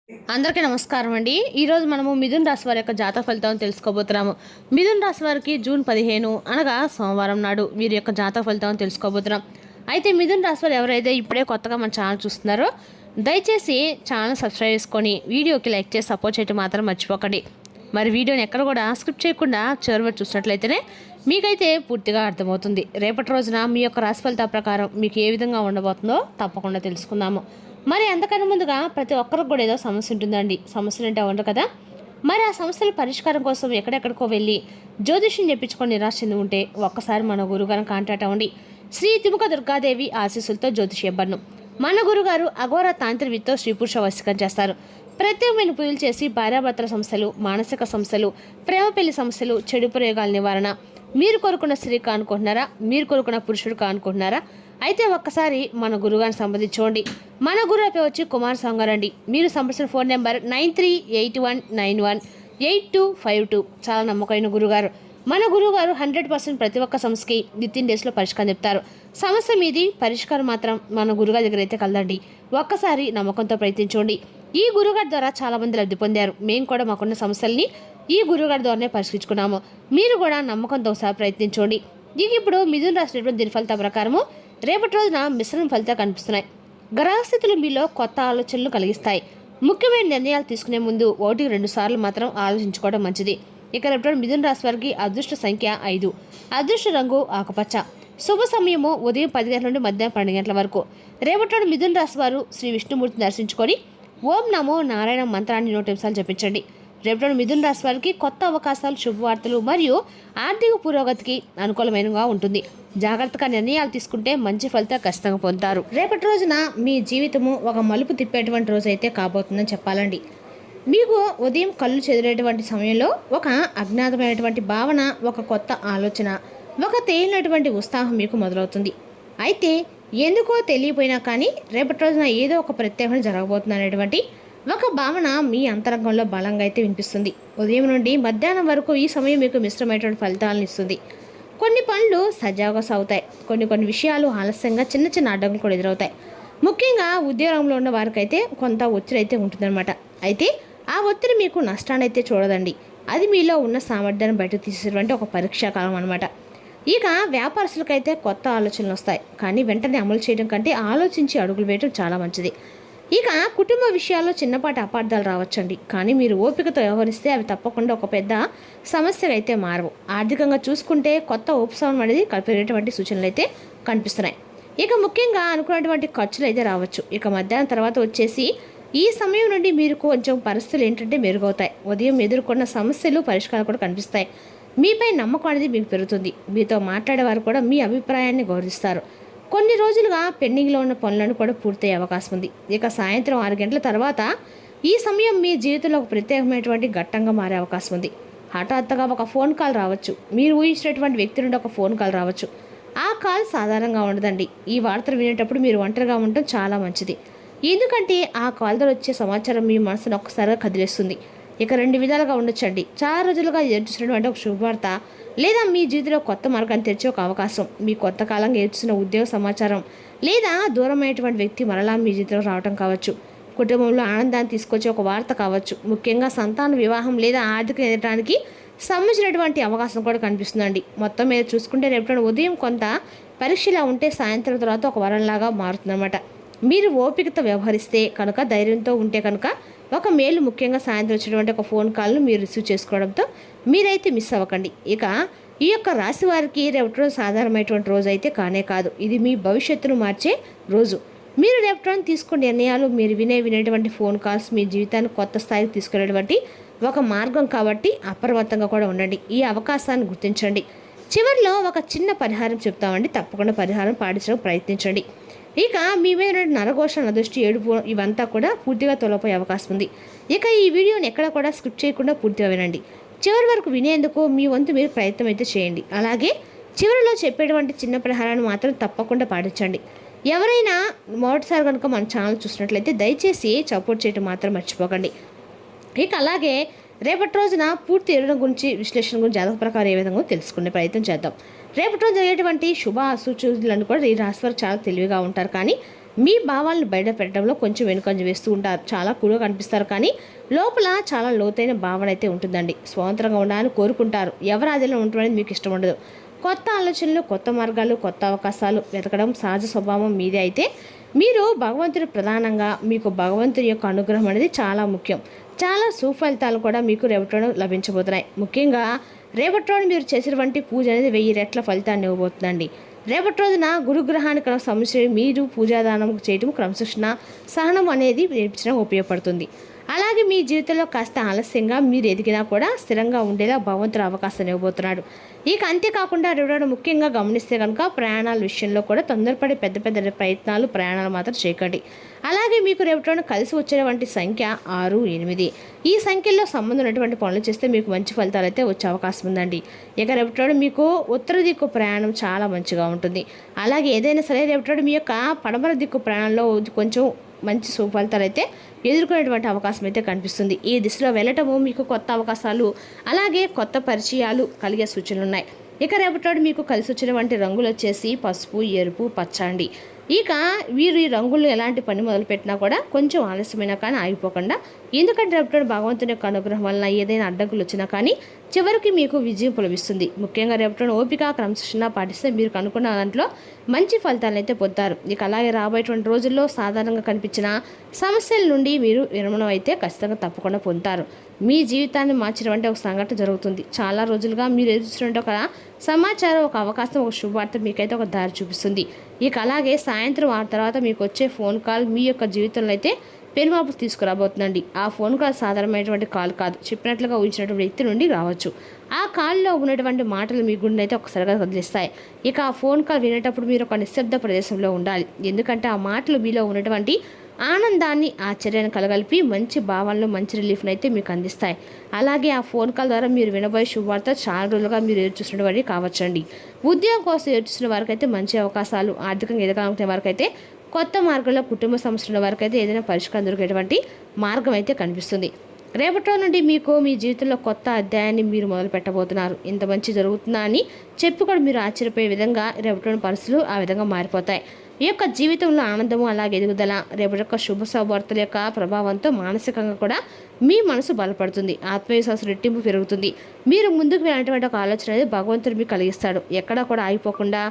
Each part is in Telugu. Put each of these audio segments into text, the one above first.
అందరికీ నమస్కారం అండి. ఈరోజు మనము మిథున్ రాశి వారి యొక్క జాతక ఫలితాలను తెలుసుకోబోతున్నాము. మిథున్ రాశి వారికి జూన్ 15 అనగా సోమవారం నాడు వీరి యొక్క జాతక ఫలితాలను తెలుసుకోబోతున్నాం. అయితే మిథున్ రాశి వారు ఎవరైతే ఇప్పుడే కొత్తగా మన ఛానల్ చూస్తున్నారో దయచేసి ఛానల్ సబ్స్క్రైబ్ చేసుకొని వీడియోకి లైక్ చేసి సపోర్ట్ చేయడం మాత్రం మర్చిపోకండి. మరి వీడియోని ఎక్కడ కూడా స్క్రిప్ట్ చేయకుండా చివరి చూసినట్లయితేనే మీకైతే పూర్తిగా అర్థమవుతుంది. రేపటి రోజున మీ యొక్క రాశి ఫలితాల ప్రకారం మీకు ఏ విధంగా ఉండబోతుందో తప్పకుండా తెలుసుకుందాము. మరి అంతకన్నా ముందుగా ప్రతి ఒక్కరికి కూడా ఏదో సమస్య ఉంటుందండి. సమస్యలు అంటే ఉండరు కదా. మరి ఆ సమస్యల పరిష్కారం కోసం ఎక్కడెక్కడికో వెళ్ళి జ్యోతిష్యం చెప్పించుకొని నిరాశ చెంది ఉంటే ఒక్కసారి మన గురుగారిని కాంటాక్ట్ అవ్వండి. శ్రీ తిముక దుర్గాదేవి ఆశీస్సులతో జ్యోతిష్యబ్బను మన గురుగారు అఘోర తాంత్రివితో స్త్రీ పురుష వశీకరణ చేస్తారు. ప్రత్యేకమైన పూజలు చేసి భార్యాభర్తల సమస్యలు, మానసిక సమస్యలు, ప్రేమ పెళ్లి సమస్యలు, చెడు ప్రయోగాల నివారణ, మీరు కోరుకున్న స్త్రీ కానుకుంటున్నారా, మీరు కోరుకున్న పురుషుడు కానుకుంటున్నారా, అయితే ఒక్కసారి మన గురుగారిని సంప్రదించుకోండి. మన గురువు వచ్చి కుమార్ సంగారండి. మీరు సంప్రదించిన ఫోన్ నెంబర్ 9381918252. చాలా నమ్మకమైన గురుగారు. మన గురువుగారు 100% ప్రతి ఒక్క సమస్యకి వితిన్ డేస్లో పరిష్కారం చెప్తారు. సమస్య మీది పరిష్కారం మాత్రం మన గురుగారి దగ్గర అయితే కలదండి. ఒక్కసారి నమ్మకంతో ప్రయత్నించండి. ఈ గురుగారి ద్వారా చాలామంది లబ్ధి పొందారు. మేము కూడా మాకున్న సమస్యల్ని ఈ గురుగారి ద్వారానే పరిష్కరించుకున్నాము. మీరు కూడా నమ్మకంతో ఒకసారి ప్రయత్నించండి. ఇప్పుడు మిథున రాశి దీని ఫలితాల ప్రకారము రేపటి రోజున మిశ్రమ ఫలితాలు కనిపిస్తున్నాయి. గ్రహస్థితులు మీలో కొత్త ఆలోచనలు కలిగిస్తాయి. ముఖ్యమైన నిర్ణయాలు తీసుకునే ముందు 1-2 సార్లు మాత్రం ఆలోచించుకోవడం మంచిది. రేపటి మిథున రాశి వారికి అదృష్ట సంఖ్య 5, అదృష్ట రంగు ఆకుపచ్చ, శుభ సమయము ఉదయం 10 గంటల నుండి మధ్యాహ్నం 12 గంటల వరకు. రేపటి మిథున రాశి వారు శ్రీ విష్ణుమూర్తిని దర్శించుకొని ఓం నమో నారాయణ మంత్రాన్ని 100 నిమిషాలు జపించండి. రేపటి మిథున రాశి వారికి కొత్త అవకాశాలు, శుభవార్తలు మరియు ఆర్థిక పురోగతికి అనుకూలమైనగా ఉంటుంది. జాగ్రత్తగా నిర్ణయాలు తీసుకుంటే మంచి ఫలితాలు ఖచ్చితంగా పొందుతారు. రేపటి రోజున మీ జీవితము ఒక మలుపు తిప్పేటువంటి రోజు అయితే కాబోతుందని చెప్పాలండి. మీకు ఉదయం కళ్ళు చెదిరేటువంటి సమయంలో ఒక అజ్ఞాతమైనటువంటి భావన, ఒక కొత్త ఆలోచన, ఒక తేలినటువంటి ఉత్సాహం మీకు మొదలవుతుంది. అయితే ఎందుకో తెలియపోయినా కానీ రేపటి రోజున ఏదో ఒక ప్రత్యేకత జరగబోతుంది అనేటువంటి ఒక భావన మీ అంతరంగంలో బలంగా అయితే వినిపిస్తుంది. ఉదయం నుండి మధ్యాహ్నం వరకు ఈ సమయం మీకు మిశ్రమైనటువంటి ఫలితాలను ఇస్తుంది. కొన్ని పనులు సజావుగా సాగుతాయి. కొన్ని విషయాలు ఆలస్యంగా చిన్న చిన్న అడ్డంకులు కూడా ఎదురవుతాయి. ముఖ్యంగా ఉద్యోగంలో ఉన్న వారికైతే కొంత ఒత్తిడి అయితే ఉంటుందన్నమాట. అయితే ఆ ఒత్తిడి మీకు నష్టాన్ని అయితే చూడదండి. అది మీలో ఉన్న సామర్థ్యాన్ని బయటకు తీసేటువంటి ఒక పరీక్షాకాలం అనమాట. ఇక వ్యాపారస్తులకైతే కొత్త ఆలోచనలు వస్తాయి. కానీ వెంటనే అమలు చేయడం కంటే ఆలోచించి అడుగులు వేయడం చాలా మంచిది. ఇక కుటుంబ విషయాల్లో చిన్నపాటి అపార్థాలు రావచ్చండి. కానీ మీరు ఓపికతో వ్యవహరిస్తే అవి తప్పకుండా ఒక పెద్ద సమస్యగా అయితే మారవు. ఆర్థికంగా చూసుకుంటే కొత్త ఉపశమనం అనేది కలిపేటువంటి సూచనలు అయితే కనిపిస్తున్నాయి. ఇక ముఖ్యంగా అనుకున్నటువంటి ఖర్చులు అయితే రావచ్చు. ఇక మధ్యాహ్నం తర్వాత వచ్చేసి ఈ సమయం నుండి మీరు కొంచెం పరిస్థితులు ఏంటంటే మెరుగవుతాయి. ఉదయం ఎదుర్కొన్న సమస్యలు, పరిష్కారాలు కూడా కనిపిస్తాయి. మీపై నమ్మకం అనేది మీకు పెరుగుతుంది. మీతో మాట్లాడేవారు కూడా మీ అభిప్రాయాన్ని గౌరవిస్తారు. కొన్ని రోజులుగా పెండింగ్లో ఉన్న పనులను కూడా పూర్తయ్యే అవకాశం ఉంది. ఇక సాయంత్రం 6 గంటల తర్వాత ఈ సమయం మీ జీవితంలో ఒక ప్రత్యేకమైనటువంటి ఘట్టంగా మారే అవకాశం ఉంది. హఠాత్తుగా ఒక ఫోన్ కాల్ రావచ్చు. మీరు ఊహించినటువంటి వ్యక్తి నుండి ఒక ఫోన్ కాల్ రావచ్చు. ఆ కాల్ సాధారణంగా ఉండదండి. ఈ వార్తలు వినేటప్పుడు మీరు ఒంటరిగా ఉండటం చాలా మంచిది. ఎందుకంటే ఆ కాల్ ద్వారా వచ్చే సమాచారం మీ మనసును ఒక్కసారిగా కదిలేస్తుంది. ఇక 2 విధాలుగా ఉండొచ్చండి. చాలా రోజులుగా ఎదుర్చున్నటువంటి ఒక శుభవార్త, లేదా మీ జీవితంలో కొత్త మార్గాన్ని తెరిచే ఒక అవకాశం, మీ కొత్త కాలంగా ఎదుర్చున్న ఉద్యోగ సమాచారం, లేదా దూరమైనటువంటి వ్యక్తి మరలా మీ జీవితంలో రావడం కావచ్చు. కుటుంబంలో ఆనందాన్ని తీసుకొచ్చే ఒక వార్త కావచ్చు. ముఖ్యంగా సంతాన వివాహం లేదా ఆర్థిక ఎదగడానికి సంబంధించినటువంటి అవకాశం కూడా కనిపిస్తుందండి. మొత్తం మీద చూసుకుంటే రేపు ఉదయం కొంత పరీక్షలా ఉంటే సాయంత్రం తర్వాత ఒక వరంలాగా మారుతుందన్నమాట. మీరు ఓపికతో వ్యవహరిస్తే కనుక, ధైర్యంతో ఉంటే కనుక ఒక మేలు, ముఖ్యంగా సాయంత్రం వచ్చినటువంటి ఒక ఫోన్ కాల్ను మీరు రిసీవ్ చేసుకోవడంతో మీరైతే మిస్ అవ్వకండి. ఇక ఈ యొక్క రాశి వారికి రేపటి రోజు సాధారణమైనటువంటి రోజు అయితే కానే కాదు. ఇది మీ భవిష్యత్తును మార్చే రోజు. మీరు రేపటి రోజు తీసుకునే నిర్ణయాలు, మీరు వినేటువంటి ఫోన్ కాల్స్ మీ జీవితాన్ని కొత్త స్థాయికి తీసుకునేటువంటి ఒక మార్గం కాబట్టి అప్రమత్తంగా కూడా ఉండండి. ఈ అవకాశాన్ని గుర్తించండి. చివరిలో ఒక చిన్న పరిహారం చెప్తామండి. తప్పకుండా పరిహారం పాటించడానికి ప్రయత్నించండి. ఇక మీ మీద నరఘోష, నదృష్టి, ఏడుపు ఇవంతా కూడా పూర్తిగా తొలగిపోయే అవకాశం ఉంది. ఇక ఈ వీడియోని ఎక్కడ కూడా స్కిప్ చేయకుండా పూర్తిగా వినండి. చివరి వరకు వినేందుకు మీ వంతు మీరు ప్రయత్నం అయితే చేయండి. అలాగే చివరిలో చెప్పేటువంటి చిన్న పరిహారాన్ని మాత్రం తప్పకుండా పాటించండి. ఎవరైనా మొదటిసారి కనుక మన ఛానల్ చూసినట్లయితే దయచేసి సపోర్ట్ చేయడం మాత్రం మర్చిపోకండి. ఇక అలాగే రేపటి రోజున పూర్తి ఎరువుల గురించి, విశ్లేషణ గురించి జాతక ప్రకారం ఏ విధంగా తెలుసుకునే ప్రయత్నం చేద్దాం. రేపటి రోజు జరిగేటువంటి శుభ అసూచనలను కూడా ఈ రాశి వారు చాలా తెలివిగా ఉంటారు. కానీ మీ భావాలను బయట పెట్టడంలో కొంచెం వెనుకంజ వేస్తూ ఉంటారు. చాలా కూల్గా కనిపిస్తారు, కానీ లోపల చాలా లోతైన భావన అయితే ఉంటుందండి. స్వతంత్రంగా ఉండాలని కోరుకుంటారు. ఎవరి ఆధీనంలో ఉండడం మీకు ఇష్టం ఉండదు. కొత్త ఆలోచనలు, కొత్త మార్గాలు, కొత్త అవకాశాలు వెతకడం సహజ స్వభావం మీదే. అయితే మీరు భగవంతుడు ప్రధానంగా మీకు భగవంతుని యొక్క అనుగ్రహం అనేది చాలా ముఖ్యం. చాలా సుఫలితాలు కూడా మీకు రేపటి లభించబోతున్నాయి. ముఖ్యంగా రేపటి రోజు మీరు చేసినటువంటి పూజ అనేది 1000 రెట్ల ఫలితాన్ని ఇవ్వబోతుందండి. రేపటి రోజున గురుగ్రహానికి సమస్య మీరు పూజాదానం చేయడం, క్రమశిక్షణ, సహనం అనేది నేర్పించడం ఉపయోగపడుతుంది. అలాగే మీ జీవితంలో కాస్త ఆలస్యంగా మీరు ఎదిగినా కూడా స్థిరంగా ఉండేలా భగవంతుడు అవకాశాన్ని ఇవ్వబోతున్నాడు. ఇక అంతేకాకుండా రేపటి ముఖ్యంగా గమనిస్తే కనుక ప్రయాణాల విషయంలో కూడా తొందరపడి పెద్ద పెద్ద ప్రయాణాలు మాత్రం చేయకండి. అలాగే మీకు రేపటి కలిసి వచ్చేటువంటి సంఖ్య 6, 8. ఈ సంఖ్యల్లో సంబంధం ఉన్నటువంటి పనులు చేస్తే మీకు మంచి ఫలితాలు అయితే వచ్చే అవకాశం ఉందండి. ఇక రేపటి మీకు ఉత్తర దిక్కు ప్రయాణం చాలా మంచిగా ఉంటుంది. అలాగే ఏదైనా సరే రేపటి మీ యొక్క పడమర దిక్కు ప్రయాణంలో కొంచెం మంచి సుఫలితాలు అయితే ఎదుర్కొనేటువంటి అవకాశం అయితే కనిపిస్తుంది. ఈ దిశలో వెళ్ళటము మీకు కొత్త అవకాశాలు, అలాగే కొత్త పరిచయాలు కలిగే సూచనలు ఉన్నాయి. ఇక రేపటి మీకు కలిసి వచ్చినటువంటి రంగులు వచ్చేసి పసుపు, ఎరుపు, పచ్చ అండి. ఇక వీరు ఈ రంగులు ఎలాంటి పని మొదలుపెట్టినా కూడా కొంచెం ఆలస్యమైనా కానీ ఆగిపోకుండా, ఎందుకంటే రేపటి భగవంతుని యొక్క అనుగ్రహం వలన ఏదైనా అడ్డంకులు వచ్చినా కానీ చివరికి మీకు విజయం లభిస్తుంది. ముఖ్యంగా రేపటి ఓపిక, క్రమశిక్షణ పాటిస్తే మీరు కనుక్కున్న దాంట్లో మంచి ఫలితాలను అయితే పొందుతారు. ఇక అలాగే రాబోయేటువంటి రోజుల్లో సాధారణంగా కనిపించిన సమస్యల నుండి మీరు విరమణం అయితే ఖచ్చితంగా తప్పకుండా పొందుతారు. మీ జీవితాన్ని మార్చినటువంటి ఒక సంఘటన జరుగుతుంది. చాలా రోజులుగా మీరు ఎదుర్కొంటే ఒక సమాచారం, ఒక అవకాశం, ఒక శుభవార్త మీకైతే ఒక దారి చూపిస్తుంది. ఇక అలాగే సాయంత్రం ఆ తర్వాత మీకు వచ్చే ఫోన్ కాల్ మీ యొక్క జీవితంలో అయితే పెనుమార్పు తీసుకురాబోతుందండి. ఆ ఫోన్ కాల్ సాధారణమైనటువంటి కాల్ కాదు, చెప్పినట్లుగా ఊహించినటువంటి వ్యక్తి నుండి రావచ్చు. ఆ కాల్లో ఉన్నటువంటి మాటలు మీ గుండె అయితే ఒకసారిగా కదిలిస్తాయి. ఇక ఆ ఫోన్ కాల్ వినేటప్పుడు మీరు ఒక నిశ్శబ్ద ప్రదేశంలో ఉండాలి. ఎందుకంటే ఆ మాటలు మీలో ఉన్నటువంటి ఆనందాన్ని, ఆశ్చర్యాన్ని కలగలిపి మంచి భావనలు, మంచి రిలీఫ్ని అయితే మీకు అందిస్తాయి. అలాగే ఆ ఫోన్ కాల్ ద్వారా మీరు వినబోయే శుభవార్త చాలా రోజులుగా మీరు ఎదురుచూసినటువంటి కావచ్చండి. ఉద్యోగం కోసం ఎదురుచూసిన వారికైతే మంచి అవకాశాలు, ఆర్థికంగా ఎదగాలనుకునే వారికైతే కొత్త మార్గంలో, కుటుంబ సమస్యల వరకైతే ఏదైనా పరిష్కారం దొరికేటువంటి మార్గం అయితే కనిపిస్తుంది. రేపటి నుండి మీకు మీ జీవితంలో కొత్త అధ్యాయాన్ని మీరు మొదలు పెట్టబోతున్నారు. ఇంత మంచి జరుగుతుందా అని చెప్పి కూడా మీరు ఆశ్చర్యపోయే విధంగా రేపటి పరిస్థితులు ఆ విధంగా మారిపోతాయి. ఈ యొక్క జీవితంలో ఆనందము, అలాగే ఎదుగుదల, రేపటి యొక్క శుభ శుభవార్తల యొక్క ప్రభావంతో మానసికంగా కూడా మీ మనసు బలపడుతుంది. ఆత్మవిశ్వాసం రెట్టింపు పెరుగుతుంది. మీరు ముందుకు వెళ్ళినటువంటి ఒక ఆలోచన అనేది భగవంతుడు మీకు కలిగిస్తాడు. ఎక్కడా కూడా ఆగిపోకుండా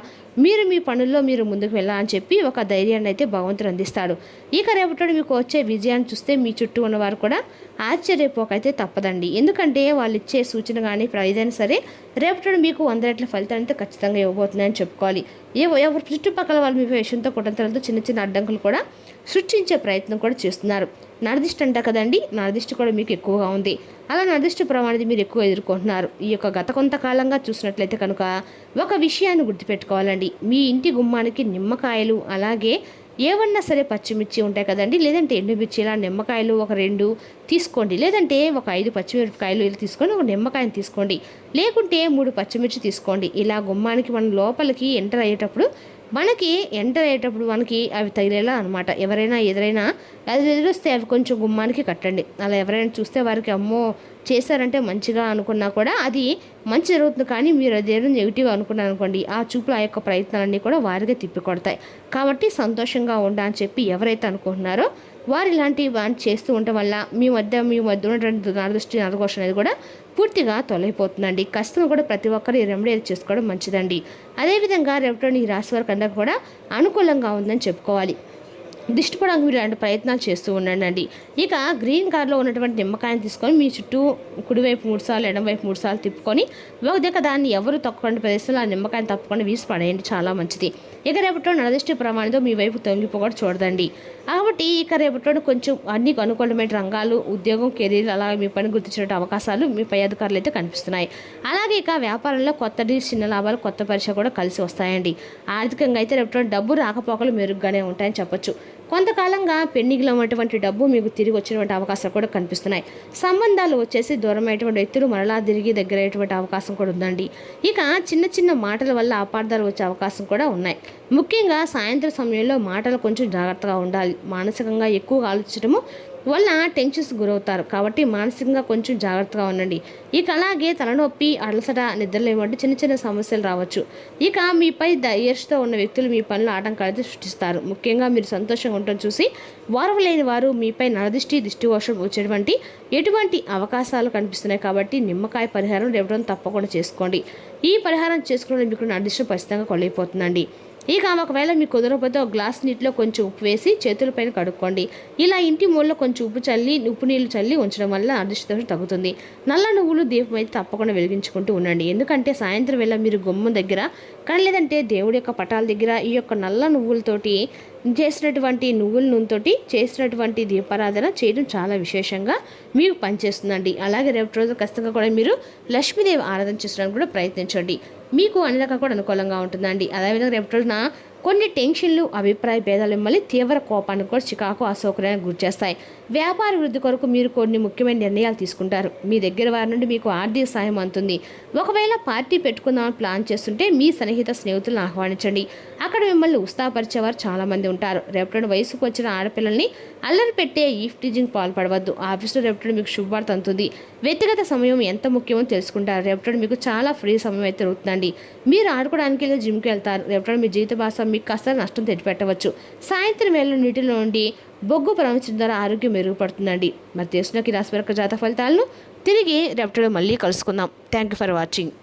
మీరు మీ పనుల్లో మీరు ముందుకు వెళ్ళాలని చెప్పి ఒక ధైర్యాన్ని అయితే భగవంతుడు అందిస్తాడు. ఇక రేపటి మీకు వచ్చే విజయాన్ని చూస్తే మీ చుట్టూ ఉన్నవారు కూడా ఆశ్చర్యపోకైతే తప్పదండి. ఎందుకంటే వాళ్ళు ఇచ్చే సూచన కానీ ఏదైనా సరే రేపటి మీకు 100 రెట్ల ఫలితాన్ని అయితే ఖచ్చితంగా ఇవ్వబోతుందని చెప్పుకోవాలి. ఎవరు చుట్టుపక్కల వాళ్ళు మీ విషయంతో కుటుంబంతో చిన్న చిన్న అడ్డంకులు కూడా సృష్టించే ప్రయత్నం కూడా చేస్తున్నారు. నరదిష్టి అంట కదండి, నరదిష్టి కూడా మీకు ఎక్కువగా ఉంది. అలా నరదిష్టి ప్రమాణాన్ని మీరు ఎక్కువ ఎదుర్కొంటున్నారు. ఈ యొక్క గత కొంతకాలంగా చూసినట్లయితే కనుక ఒక విషయాన్ని గుర్తుపెట్టుకోవాలండి. మీ ఇంటి గుమ్మానికి నిమ్మకాయలు, అలాగే ఏమన్నా సరే పచ్చిమిర్చి ఉంటాయి కదండి, లేదంటే ఎండుమిర్చి, ఇలా నిమ్మకాయలు ఒక 2 తీసుకోండి. లేదంటే ఒక 5 పచ్చిమిరపకాయలు ఇలా తీసుకొని ఒక నిమ్మకాయని తీసుకోండి. లేకుంటే 3 పచ్చిమిర్చి తీసుకోండి. ఇలా గుమ్మానికి మనం లోపలికి ఎంటర్ అయ్యేటప్పుడు మనకి అవి తగిలేలా అనమాట. ఎవరైనా ఎదురైనా అది ఎదురొస్తే అవి కొంచెం గుమ్మానికి కట్టండి. అలా ఎవరైనా చూస్తే వారికి అమ్మో చేశారంటే మంచిగా అనుకున్నా కూడా అది మంచి జరుగుతుంది. కానీ మీరు అదేదో నెగిటివ్ అనుకున్నారు అనుకోండి, ఆ చూపులు, ఆ యొక్క ప్రయత్నాలన్నీ కూడా వారిగా తిప్పికొడతాయి. కాబట్టి సంతోషంగా అని చెప్పి ఎవరైతే అనుకుంటున్నారో వారు ఇలాంటివి చేస్తూ ఉండటం వల్ల మీ మధ్య ఉన్నటువంటి నరదృష్టి, నరఘోష అనేది కూడా పూర్తిగా తొలగిపోతుందండి. ఖచ్చితంగా కూడా ప్రతి ఒక్కరు ఈ రెమెడీ చేసుకోవడం మంచిదండి. అదేవిధంగా రేపటి ఈ రాశి వారికి అందరికీ కూడా అనుకూలంగా ఉందని చెప్పుకోవాలి. దిష్టి పడడానికి మీరు అలాంటి ప్రయత్నాలు చేస్తూ ఉండండి. ఇక గ్రీన్ కార్లో ఉన్నటువంటి నిమ్మకాయని తీసుకొని మీ చుట్టూ కుడివైపు 3 సార్లు, ఎడమవైపు 3 సార్లు తిప్పుకొని ఒక దగ్గర దాన్ని ఎవరు తక్కువ ప్రదేశంలో ఆ నిమ్మకాయని తప్పకుండా వీసి పడేయండి, చాలా మంచిది. ఇక రేపటిలో నరదిష్టి ప్రమాణంతో మీ వైపు తొంగిపోకూడ చూడదండి. కాబట్టి ఇక రేపటిలో కొంచెం అన్ని అనుకూలమైన రంగాలు, ఉద్యోగం, కెరీర్, అలాగే మీ పని గుర్తించిన అవకాశాలు మీ పై అధికారులు అయితే కనిపిస్తున్నాయి. అలాగే ఇక వ్యాపారంలో కొత్త డీల్స్, చిన్న లాభాలు, కొత్త పరీక్ష కూడా కలిసి వస్తాయండి. ఆర్థికంగా అయితే రేపటిలో డబ్బు రాకపోకలు మెరుగ్గానే ఉంటాయని చెప్పొచ్చు. కొంతకాలంగా పెండింగ్లో ఉన్నటువంటి డబ్బు మీకు తిరిగి వచ్చినటువంటి అవకాశాలు కూడా కనిపిస్తున్నాయి. సంబంధాలు వచ్చేసి దూరమైనటువంటి వ్యక్తులు మరలా తిరిగి దగ్గరయ్యేటువంటి అవకాశం కూడా ఉందండి. ఇక చిన్న చిన్న మాటల వల్ల అపార్థాలు వచ్చే అవకాశం కూడా ఉన్నాయి. ముఖ్యంగా సాయంత్రం సమయంలో మాటలు కొంచెం జాగ్రత్తగా ఉండాలి. మానసికంగా ఎక్కువగా ఆలోచించడము, వల్ల టెన్షన్స్ గురవుతారు. కాబట్టి మానసికంగా కొంచెం జాగ్రత్తగా ఉండండి. ఇక అలాగే తలనొప్పి, అలసట, నిద్రలేమి వంటి చిన్న చిన్న సమస్యలు రావచ్చు. ఇక మీపై ఈర్ష్యతో ఉన్న వ్యక్తులు మీ పనులు ఆటంకాలైతే సృష్టిస్తారు. ముఖ్యంగా మీరు సంతోషంగా ఉండటం చూసి వారవలేని వారు మీపై నరదిష్టి, దిష్టి వర్షం వచ్చేటువంటి ఎటువంటి అవకాశాలు కనిపిస్తున్నాయి. కాబట్టి నిమ్మకాయ పరిహారం రేపడం తప్పకుండా చేసుకోండి. ఈ పరిహారం చేసుకోవడం మీకు నరదిష్టి ఖచ్చితంగా కొలిగిపోతుందండి. ఇక ఒకవేళ మీకు కుదరకపోతే ఒక గ్లాస్ నీటిలో కొంచెం ఉప్పు వేసి చేతులపైన కడుక్కోండి. ఇలా ఇంటి మూలలో కొంచెం ఉప్పు నీళ్ళు చల్లి ఉంచడం వల్ల అదృష్టం తగ్గుతుంది. నల్ల నువ్వులు దీపం అయితే తప్పకుండా వెలిగించుకుంటూ ఉండండి. ఎందుకంటే సాయంత్రం వేళ మీరు గుమ్మం దగ్గర లేదంటే దేవుడి యొక్క పటాల దగ్గర ఈ యొక్క నల్ల నువ్వులతోటి చేసినటువంటి నువ్వుల నూనెతోటి చేసినటువంటి దీపారాధన చేయడం చాలా విశేషంగా మీకు పనిచేస్తుందండి. అలాగే రేపు రోజు ఖచ్చితంగా కూడా మీరు లక్ష్మీదేవి ఆరాధన చేసుకోవడానికి కూడా ప్రయత్నించండి. మీకు అన్ని రకాలు కూడా అనుకూలంగా ఉంటుందండి. అదేవిధంగా రేపు రోజున కొన్ని టెన్షన్లు, అభిప్రాయ భేదాలు మిమ్మల్ని తీవ్ర కోపానికి కూడా చికాకు, అసౌకర్యానికి గురి చేస్తాయి. వ్యాపార వృద్ధి కొరకు మీరు కొన్ని ముఖ్యమైన నిర్ణయాలు తీసుకుంటారు. మీ దగ్గర వారి నుండి మీకు ఆర్థిక సాయం అందుతుంది. ఒకవేళ పార్టీ పెట్టుకుందామని ప్లాన్ చేస్తుంటే మీ సన్నిహిత స్నేహితులను ఆహ్వానించండి. అక్కడ మిమ్మల్ని ఉత్సాహపరిచేవారు చాలామంది ఉంటారు. రేపటి వయసుకు వచ్చిన ఆడపిల్లల్ని అల్లరి పెట్టే ఈఫ్ టీజింగ్ పాల్పడవద్దు. ఆఫీసులో రేపటి మీకు శుభవార్త అందుతుంది. వ్యక్తిగత సమయం ఎంత ముఖ్యమో తెలుసుకుంటారు. రేపటి మీకు చాలా ఫ్రీ సమయం అయితే దొరుకుతుందండి. మీరు ఆడుకోవడానికి జిమ్కి వెళ్తారు. రేపటి మీ జీవిత భాష మీకు కాస్త నష్టం తెచ్చిపెట్టవచ్చు. సాయంత్రం వేళ నీటిలో నుండి బొగ్గు ప్రవహించడం ద్వారా ఆరోగ్యం మెరుగుపడుతుందండి. మరి తెలుసుకున్న రాశి జాతక ఫలితాలను తిరిగి రేపటి మళ్ళీ కలుసుకుందాం. Thank you for watching.